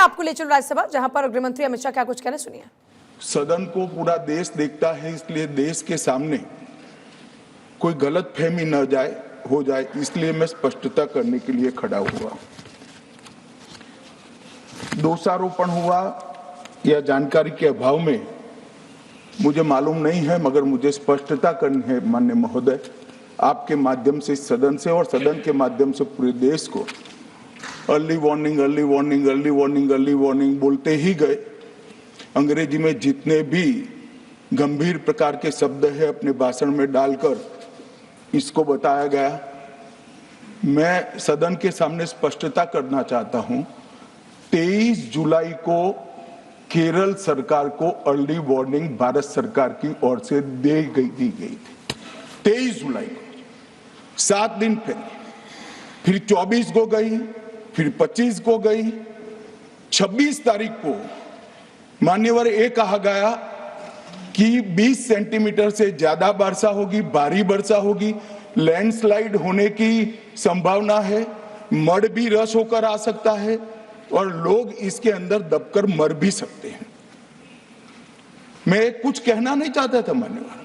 आपको ले चलो राज्यसभा, जहां पर गृह मंत्री अमित शाह क्या कुछ कह रहे, सुनिए। सदन को पूरा देश देखता है, इसलिए देश के सामने कोई गलतफहमी न हो जाए, इसलिए मैं स्पष्टता करने के लिए खड़ा हुआ। दोषारोपण हुआ या जानकारी के अभाव में मुझे मालूम नहीं है, मगर मुझे स्पष्टता करनी है माननीय महोदय, आपके माध्यम से सदन से और सदन के माध्यम से पूरे देश को। Early warning, early warning, early warning, early warning बोलते ही गए। अंग्रेजी में जितने भी गंभीर प्रकार के शब्द है अपने भाषण में डालकर इसको बताया गया। मैं सदन के सामने स्पष्टता करना चाहता हूं, 23 जुलाई को केरल सरकार को अर्ली वार्निंग भारत सरकार की ओर से दी गई थी। 23 जुलाई को, 7 दिन पहले, फिर 24 को गई, फिर 25 को गई, 26 तारीख को मान्यवर ये कहा गया कि 20 सेंटीमीटर से ज्यादा वर्षा होगी, भारी वर्षा होगी, लैंडस्लाइड होने की संभावना है, मड भी रस होकर आ सकता है और लोग इसके अंदर दबकर मर भी सकते हैं। मैं कुछ कहना नहीं चाहता था मान्यवर,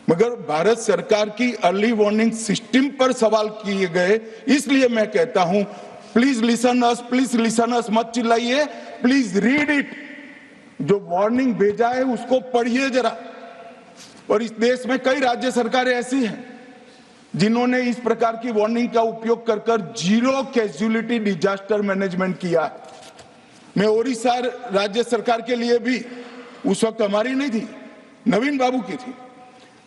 मगर भारत सरकार की अर्ली वार्निंग सिस्टम पर सवाल किए गए, इसलिए मैं कहता हूं please listen us, please listen अस, मत चिल्लाइए, प्लीज रीड इट। जो वार्निंग भेजा है उसको पढ़िए जरा। और इस देश में कई राज्य सरकारें ऐसी हैं जिन्होंने इस प्रकार की वार्निंग का उपयोग कर कर जीरो कैजुअलिटी डिजास्टर मैनेजमेंट किया है। मैं ओडिशा राज्य सरकार के लिए भी, उस वक्त हमारी नहीं थी, नवीन बाबू की थी,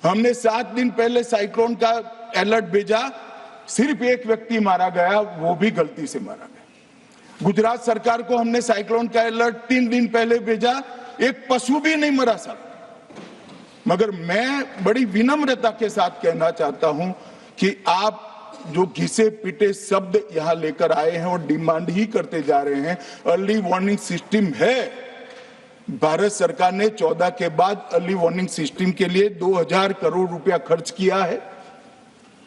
हमने 7 दिन पहले साइक्लोन का अलर्ट भेजा, सिर्फ एक व्यक्ति मारा गया, वो भी गलती से मारा गया। गुजरात सरकार को हमने साइक्लोन का अलर्ट 3 दिन पहले भेजा, एक पशु भी नहीं मरा साहब। मगर मैं बड़ी विनम्रता के साथ कहना चाहता हूं कि आप जो घिसे पिटे शब्द यहां लेकर आए हैं और डिमांड ही करते जा रहे हैं, अर्ली वार्निंग सिस्टम है। भारत सरकार ने 14 के बाद अर्ली वार्निंग सिस्टम के लिए 2000 करोड़ रुपया खर्च किया है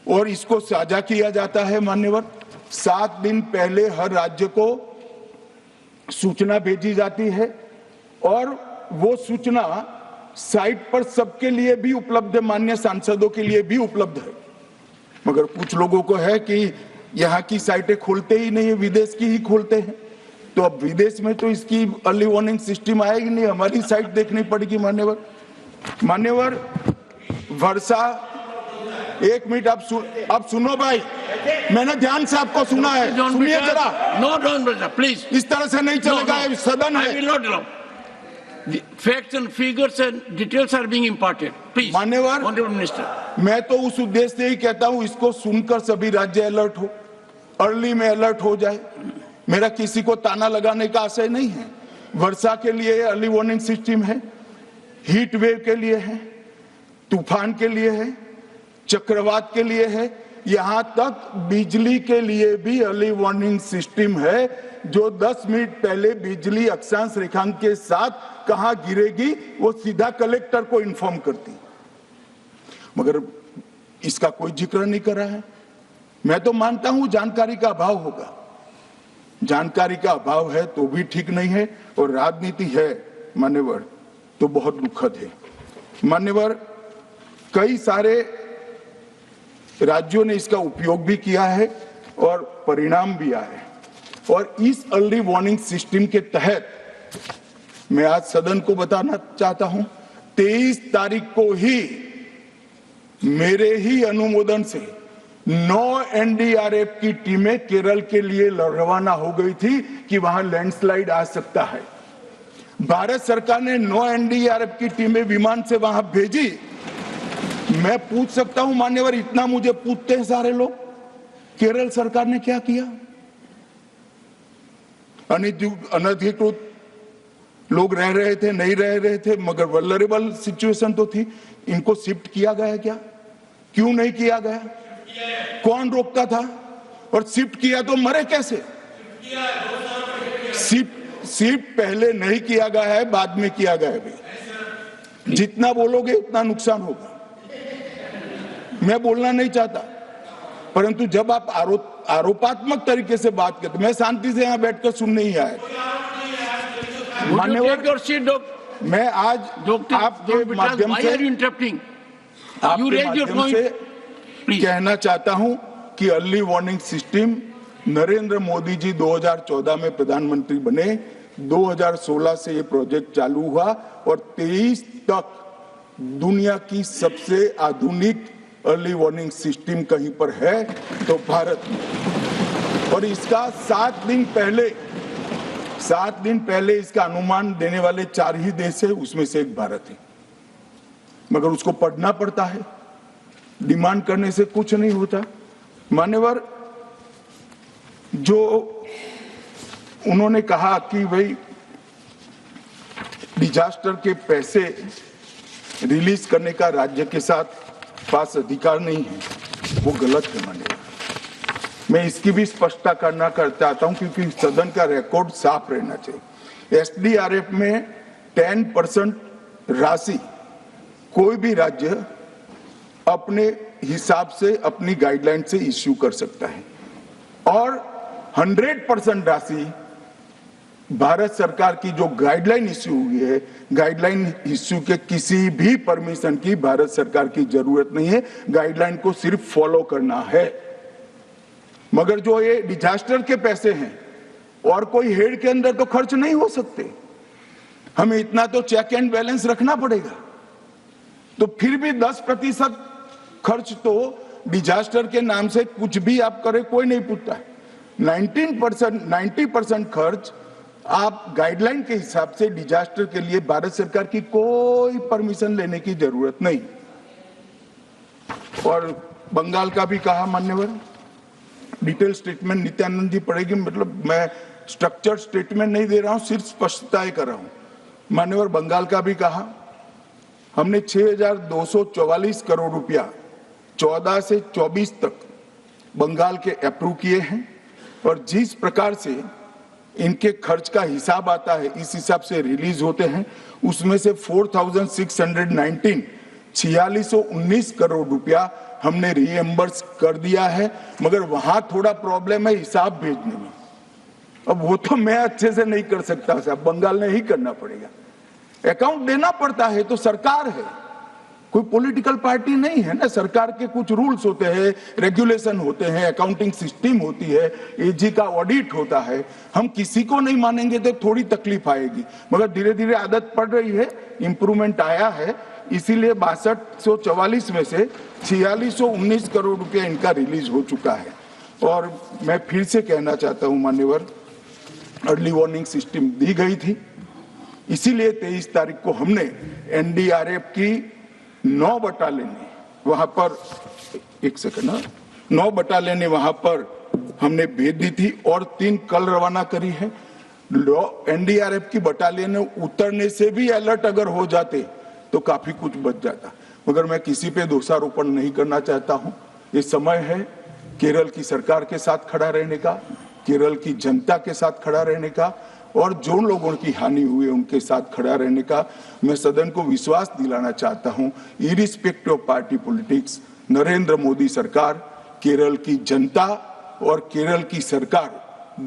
और इसको साझा किया जाता है मान्यवर। 7 दिन पहले हर राज्य को सूचना भेजी जाती है और वो सूचना साइट पर सबके लिए भी उपलब्ध है, मान्य सांसदों के लिए भी उपलब्ध है। मगर कुछ लोगों को है कि यहाँ की साइटें खोलते ही नहीं है, विदेश की ही खोलते हैं। तो अब विदेश में तो इसकी अर्ली वार्निंग सिस्टम आएगी नहीं, हमारी साइट देखनी पड़ेगी मान्यवर। मान्यवर वर्षा, एक मिनट आप सुनो भाई, मैंने ध्यान से आपको सुना है, सुनिए जरा। नो डोंट प्लीज, इस तरह से नहीं चलेगा, सदन है। Facts and figures and details are being imparted. Please, मान्यवर, Honorable Minister. मैं तो उस उद्देश्य से ही कहता हूं इसको सुनकर सभी राज्य अलर्ट हो, अर्ली में अलर्ट हो जाए। मेरा किसी को ताना लगाने का आशय नहीं है। वर्षा के लिए अर्ली वार्निंग सिस्टम है, हीट वेव के लिए है, तूफान के लिए है, चक्रवात के लिए है, यहां तक बिजली के लिए भी अर्ली वार्निंग सिस्टम है, जो 10 मिनट पहले बिजली अक्षांश रेखांक के साथ कहां गिरेगी वो सीधा कलेक्टर को इन्फॉर्म करती, मगर इसका कोई जिक्र नहीं कर रहा है। मैं तो मानता हूं जानकारी का अभाव होगा, जानकारी का अभाव है तो भी ठीक नहीं है, और राजनीति है मान्यवर तो बहुत दुखद है। मान्यवर, कई सारे राज्यों ने इसका उपयोग भी किया है और परिणाम भी आए, और इस अर्ली वार्निंग सिस्टम के तहत मैं आज सदन को बताना चाहता हूं, 23 तारीख को ही मेरे ही अनुमोदन से 9 एनडीआरएफ की टीमें केरल के लिए रवाना हो गई थी कि वहां लैंडस्लाइड आ सकता है। भारत सरकार ने 9 एनडीआरएफ की टीमें विमान से वहां भेजी। मैं पूछ सकता हूं मान्यवर, इतना मुझे पूछते हैं सारे लोग, केरल सरकार ने क्या किया? अनधिकृत लोग रह रहे थे, नहीं रह रहे थे, मगर वल्नरेबल सिचुएशन तो थी। इनको शिफ्ट किया गया क्या? क्यों नहीं किया गया? कौन रोकता था? और शिफ्ट किया तो मरे कैसे? शिफ्ट पहले नहीं किया गया है, बाद में किया गया है। जितना बोलोगे उतना नुकसान होगा। मैं बोलना नहीं चाहता, परंतु जब आप आरोपात्मक तरीके से बात करते, मैं शांति से यहाँ बैठकर सुनने ही आया। Would you मान्यवर, take your seat, मैं आज Dr. आपके माध्यम Why से are you interrupting? You आपके raise your माध्यम point. से Please. कहना चाहता हूं कि early warning system Narendra Modi ji 2014 में प्रधानमंत्री बने, 2016 से ये प्रोजेक्ट चालू हुआ और 23 तक दुनिया की सबसे आधुनिक अर्ली वार्निंग सिस्टम कहीं पर है तो भारत में। और इसका 7 दिन पहले इसका अनुमान देने वाले 4 ही देश है, उसमें से एक भारत है। मगर उसको पढ़ना पड़ता है, डिमांड करने से कुछ नहीं होता। मान्यवर, जो उन्होंने कहा कि भाई डिजास्टर के पैसे रिलीज करने का राज्य के साथ पास अधिकार नहीं है, वो गलत है। मान्यवर, मैं इसकी भी स्पष्टता करना चाहता हूं क्योंकि सदन का रिकॉर्ड साफ रहना चाहिए। एसडीआरएफ में 10% राशि कोई भी राज्य अपने हिसाब से अपनी गाइडलाइन से इश्यू कर सकता है और 100% राशि भारत सरकार की जो गाइडलाइन इश्यू हुई है, गाइडलाइन इश्यू के किसी भी परमिशन की भारत सरकार की जरूरत नहीं है, गाइडलाइन को सिर्फ फॉलो करना है। मगर जो ये डिजास्टर के पैसे हैं और कोई हेड के अंदर तो खर्च नहीं हो सकते, हमें इतना तो चेक एंड बैलेंस रखना पड़ेगा। तो फिर भी 10% खर्च तो डिजास्टर के नाम से कुछ भी आप करें कोई नहीं पूछता है। 90% खर्च आप गाइडलाइन के हिसाब से डिजास्टर के लिए भारत सरकार की कोई परमिशन लेने की जरूरत नहीं। और बंगाल का भी कहा मान्यवर, डिटेल स्टेटमेंट नित्यानंद जी पढ़ेगी, मतलब मैं स्ट्रक्चर्ड स्टेटमेंट नहीं दे रहा हूं, सिर्फ स्पष्टताएं कर रहा हूं। मान्यवर, बंगाल का भी कहा, हमने 6,244 करोड़ रुपया 14 से 24 तक बंगाल के अप्रूव किए हैं और जिस प्रकार से इनके खर्च का हिसाब आता है इस हिसाब से रिलीज होते हैं, उसमें से 4619 करोड़ रुपया हमने रीएम्बर्स कर दिया है। मगर वहां थोड़ा प्रॉब्लम है हिसाब भेजने में। अब वो तो मैं अच्छे से नहीं कर सकता साहब, बंगाल ने ही करना पड़ेगा। अकाउंट देना पड़ता है तो सरकार है, कोई पॉलिटिकल पार्टी नहीं है ना। सरकार के कुछ रूल्स होते हैं, रेगुलेशन होते हैं, अकाउंटिंग सिस्टम होती है, एजी का ऑडिट होता है। हम किसी को नहीं मानेंगे तो थोड़ी तकलीफ आएगी, मगर धीरे धीरे आदत पड़ रही है, इंप्रूवमेंट आया है। इसीलिए 6244 में से 4619 करोड़ रुपया इनका रिलीज हो चुका है। और मैं फिर से कहना चाहता हूं मान्यवर, अर्ली वार्निंग सिस्टम दी गई थी, इसीलिए 23 तारीख को हमने एनडीआरएफ की 9 बटालियन वहां पर 9 बटालियन वहां पर हमने भेज दी थी और 3 कल रवाना करी है। एनडीआरएफ की बटालियन उतरने से भी अलर्ट अगर हो जाते तो काफी कुछ बच जाता। मगर मैं किसी पे दोषारोपण नहीं करना चाहता हूं। ये समय है केरल की सरकार के साथ खड़ा रहने का, केरल की जनता के साथ खड़ा रहने का और जो लोगों की हानि हुई है उनके साथ खड़ा रहने का। मैं सदन को विश्वास दिलाना चाहता हूं, irrespective of party politics, Narendra Modi सरकार केरल की जनता और केरल की सरकार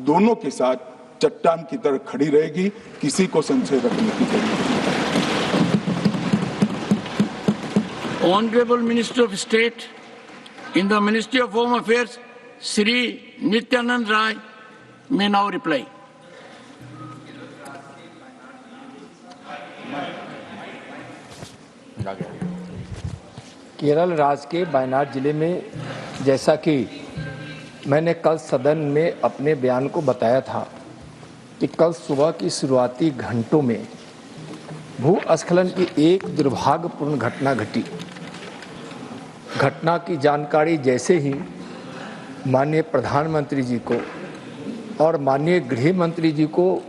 दोनों के साथ चट्टान की तरह खड़ी रहेगी, किसी को संशय रखने की जरूरत नहीं। Honorable Minister of State in the Ministry of Home Affairs, Sri Nityanand Rai, may now reply. Kerala राज्य के वायनाड जिले में, जैसा कि मैंने कल सदन में अपने बयान को बताया था कि कल सुबह की शुरुआती घंटों में भूस्खलन की एक दुर्भाग्यपूर्ण घटना घटी। घटना की जानकारी जैसे ही माननीय प्रधानमंत्री जी को और माननीय गृह मंत्री जी को